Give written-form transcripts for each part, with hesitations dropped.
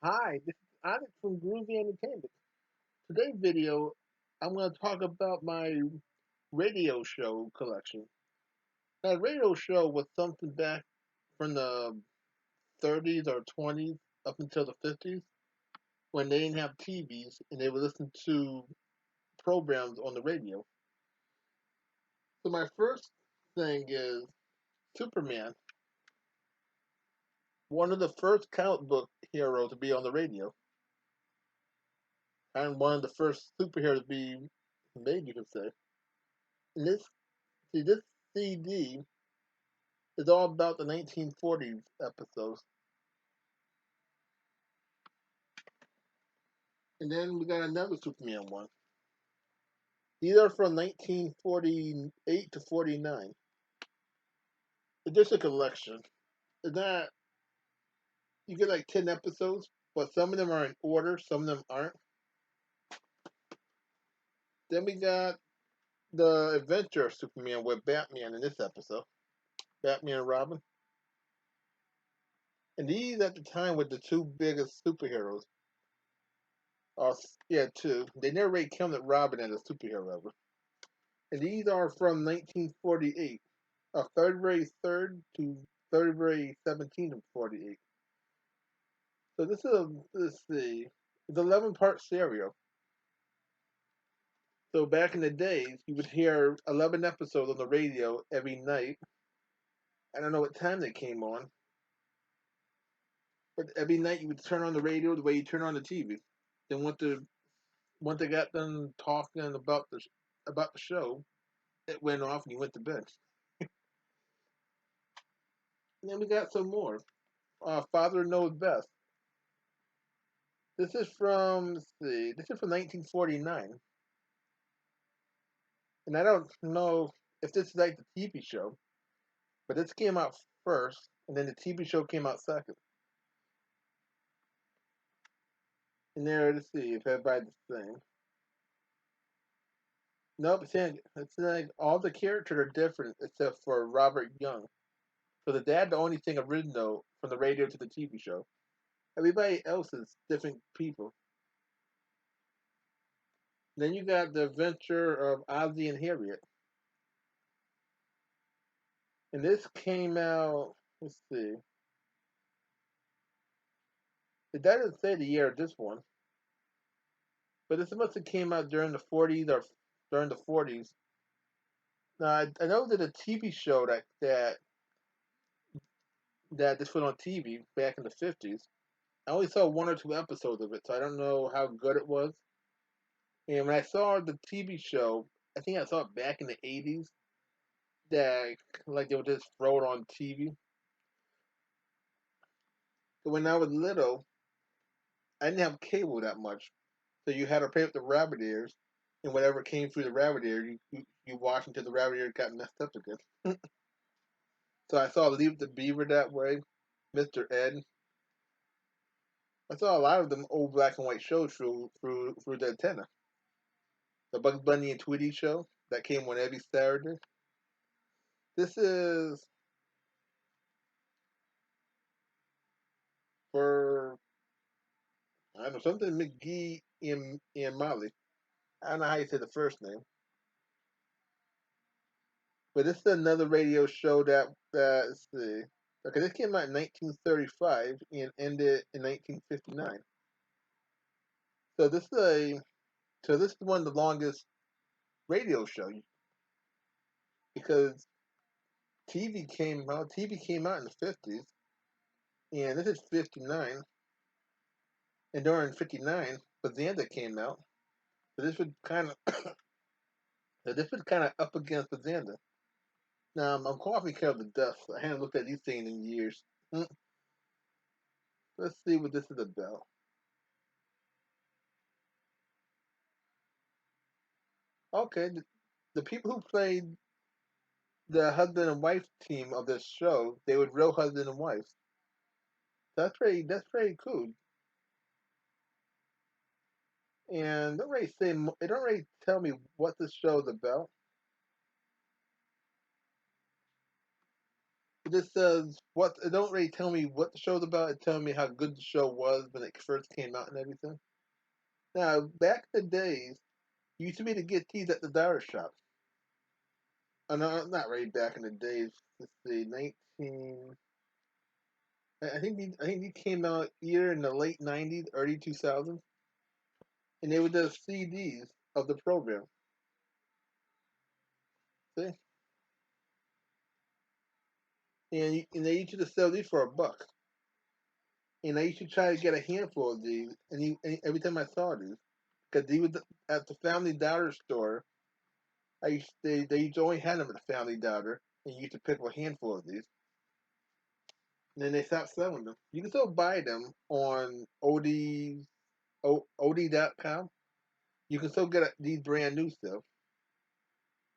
Hi, this is Alex from Groovy Entertainment. Today's video, I'm going to talk about my radio show collection. Now, radio show was something back from the 30s or 20s up until the 50s when they didn't have TVs and they would listen to programs on the radio. So my first thing is Superman, one of the first comic book heroes to be on the radio, and one of the first superheroes to be made, you could say. And this CD is all about the 1940s episodes. And then we got another Superman one. These are from 1948 to 49. It's just a collection. It's not, you get like 10 episodes, but some of them are in order, some of them aren't. Then we got the Adventure of Superman with Batman in this episode. Batman and Robin. And these at the time were the two biggest superheroes. Or, yeah, two. They never really counted Robin as a superhero ever. And these are from 1948, February 3rd to February 17th of 48. So this is let's see, it's 11-part serial. So back in the days, you would hear 11 episodes on the radio every night. I don't know what time they came on, but every night you would turn on the radio the way you turn on the TV. Then once they got done talking about the show, it went off and you went to bed. And then we got some more. Father Knows Best. This is from let's see. This is from 1949, and I don't know if this is like the TV show, but this came out first, and then the TV show came out second. And there, let's see if everybody's the same. Nope, it's like all the characters are different except for Robert Young. So the dad, the only thing original from the radio to the TV show. Everybody else is different people. Then you got the adventure of Ozzie and Harriet, and this came out. Let's see. It doesn't say the year of this one, but this must have came out during the 40s or during the 40s. Now I know that a TV show that this went on TV back in the 50s. I only saw one or two episodes of it, so I don't know how good it was. And when I saw the TV show, I think I saw it back in the 80s. That like they would just throw it on TV. So when I was little, I didn't have cable that much, so you had to pay with the rabbit ears, and whatever came through the rabbit ear, you watched until the rabbit ear got messed up again. So I saw Leave the Beaver that way, Mr. Ed. I saw a lot of them old black and white shows through the antenna. The Bugs Bunny and Tweety show that came on every Saturday. This is for I don't know something McGee and Molly. I don't know how you say the first name, but this is another radio show that let's see. Okay, this came out in 1935 and ended in 1959. So this is one of the longest radio shows because TV came out in the 50s, and this is 59, and during 59, Bazanda came out. So this would kind of so this was kind of up against Bazanda. Now I'm coughing because of the dust. I haven't looked at these things in years. Mm, Let's see what this is about. Okay, the people who played the husband and wife team of this show, they were real husband and wife. That's pretty cool. And they don't really tell me what this show is about. It just says what. It don't really tell me what the show's about. It tells me how good the show was when it first came out and everything. Now, back in the days, you used to be able to get these at the dollar shops. Oh, no, not right back in the days. Let's see, 19. I think he came out either in the late 90s, early 2000s, and they were the CDs of the program. See, and they used to sell these for $1. And I used to try to get a handful of these, and every time I saw these, because they was at the Family Dollar store. They used to only have them at the Family Dollar, and you used to pick up a handful of these. And then they stopped selling them. You can still buy them on OD.com. You can still get these brand new stuff.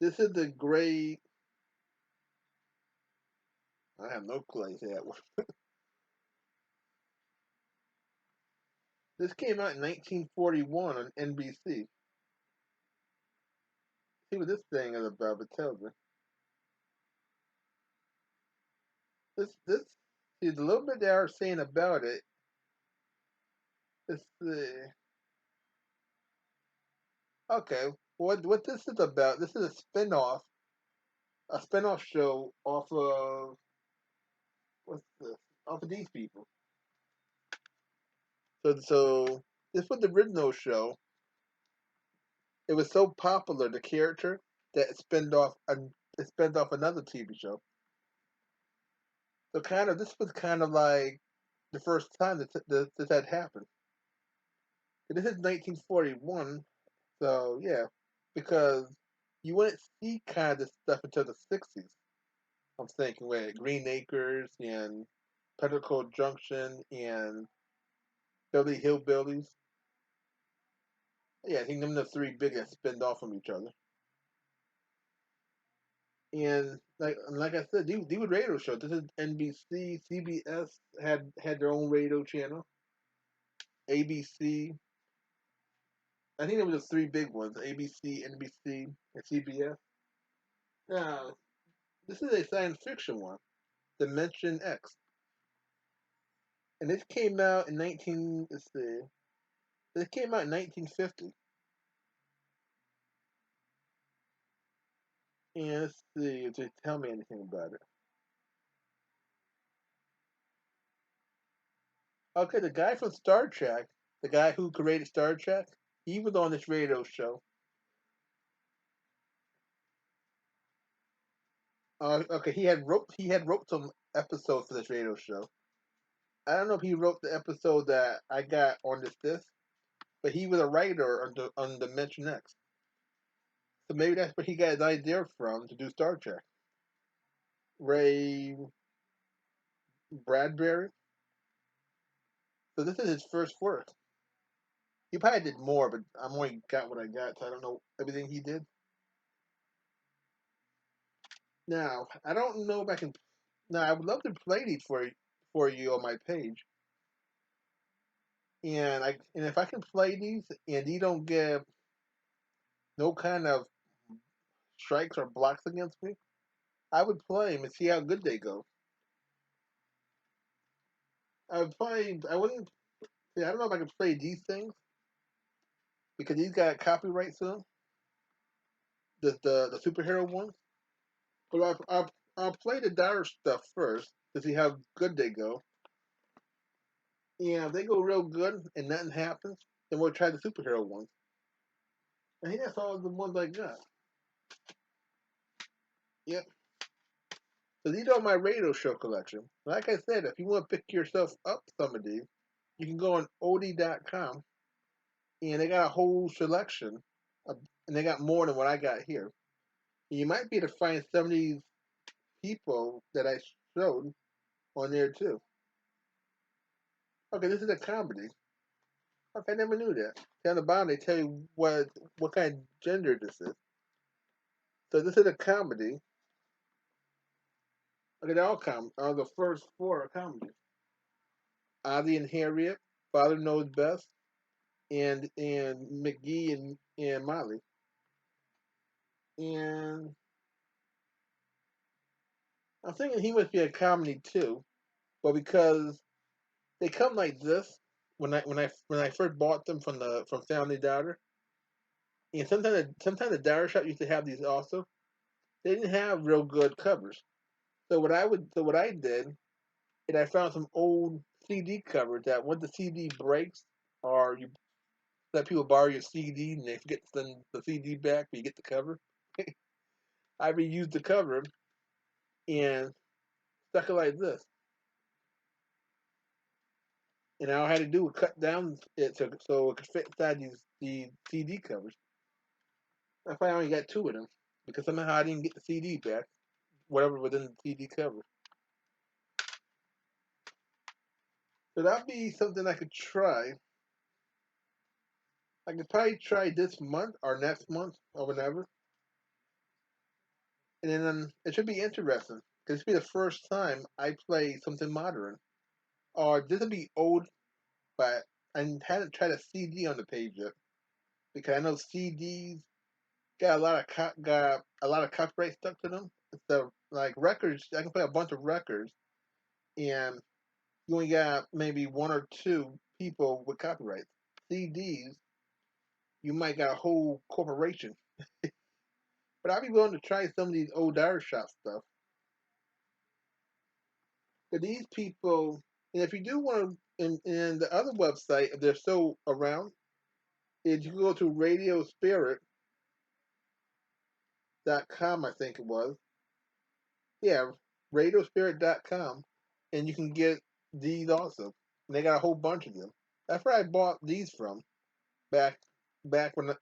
This is the gray. I have no clue that one. This came out in 1941 on NBC. See what this thing is about. It tells me this. See the little bit they are saying about it. It's the okay. What this is about? This is a spinoff show off of what's this? Off of these people. So this was the original show. It was so popular, the character, that it spun off another TV show. So this was kind of like the first time that had happened. And this is 1941, so yeah, because you wouldn't see kind of this stuff until the 60s. I'm thinking with Green Acres and Petticoat Junction and Philly Hillbillies. Yeah, I think them the three big that spinned off from each other. And like I said, these were radio shows. This is NBC, CBS had their own radio channel. ABC. I think there was the three big ones: ABC, NBC, and CBS. Now, this is a science fiction one, Dimension X, and this came out in 19. Let's see, this came out in 1950. And let's see if they tell me anything about it. Okay, the guy from Star Trek, the guy who created Star Trek, he was on this radio show. Okay, he had wrote some episodes for this radio show. I don't know if he wrote the episode that I got on this disc, but he was a writer on Dimension X. So maybe that's where he got his idea from to do Star Trek. Ray Bradbury. So this is his first work. He probably did more, but I'm only got what I got, so I don't know everything he did. Now I don't know if I can. Now I would love to play these for you on my page, and if I can play these and you don't get no kind of strikes or blocks against me, I would play them and see how good they go. I would play. I wouldn't. Yeah, I don't know if I can play these things because these got copyrights to them. The superhero ones. But I'll play the dire stuff first to see how good they go. Yeah, if they go real good and nothing happens, then we'll try the superhero ones. I think that's all the ones I got. Yep. So these are my radio show collection. Like I said, if you want to pick yourself up some of these, you can go on OD.com and they got a whole selection, of, and they got more than what I got here. And you might be able to find some of these people that I showed on there too. Okay, this is a comedy. Okay, I never knew that. Down the bottom, they tell you what kind of gender this is. So this is a comedy. Okay, they're all the first four are comedies. Ozzie and Harriet, Father Knows Best, and McGee and Molly. And I'm thinking he must be a comedy too, but because they come like this when I first bought them from Family Dollar, and sometimes the dollar shop used to have these also. They didn't have real good covers. So what I did is I found some old CD covers that when the CD breaks or you let people borrow your CD and they forget to send the CD back, but you get the cover. I reused the cover and stuck it like this. And all I had to do was cut down it so it could fit inside these CD covers. That's why I only got two of them because somehow I didn't get the CD back, whatever was in the CD cover. So that'd be something I could try. I could probably try this month or next month or whenever, and then it should be interesting because it'll be the first time I play something modern. Or this will be old, but I hadn't tried a CD on the page yet because I know CDs got a lot of copyright stuck to them. So like records, I can play a bunch of records, and you only got maybe one or two people with copyrights. CDs, you might got a whole corporation. But I'd be willing to try some of these old dollar shop stuff. But these people, and if you do want to, in the other website, if they're still around, is you can go to radiospirit.com, I think it was. Yeah, radiospirit.com, and you can get these also. And they got a whole bunch of them. That's where I bought these from back back when I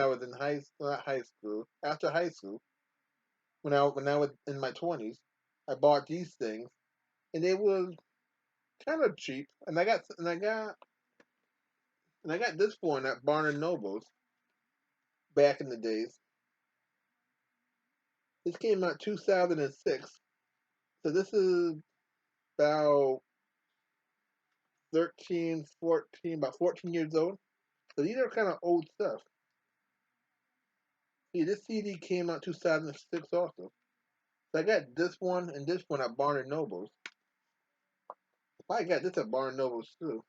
was in not high school, after high school, when I was in my 20s. I bought these things, and they was kind of cheap. And I got this one at Barnes and Nobles back in the days. This came out 2006, so this is about 13, 14, about 14 years old. So these are kind of old stuff. See, this CD came out 2006 also. So I got this one and this one at Barnes and Nobles. I got this at Barnes and Nobles too.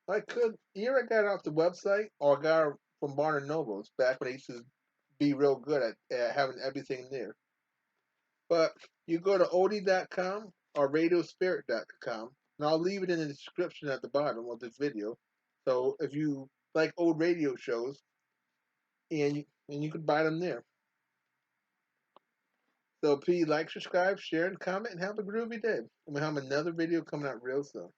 I could either I got it off the website or I got it from Barnes and Nobles back when they used to be real good at having everything there. But you go to odie.com or radiospirit.com, and I'll leave it in the description at the bottom of this video. So if you like old radio shows, and you could buy them there. So please like, subscribe, share, and comment, and have a groovy day. And we'll have another video coming out real soon.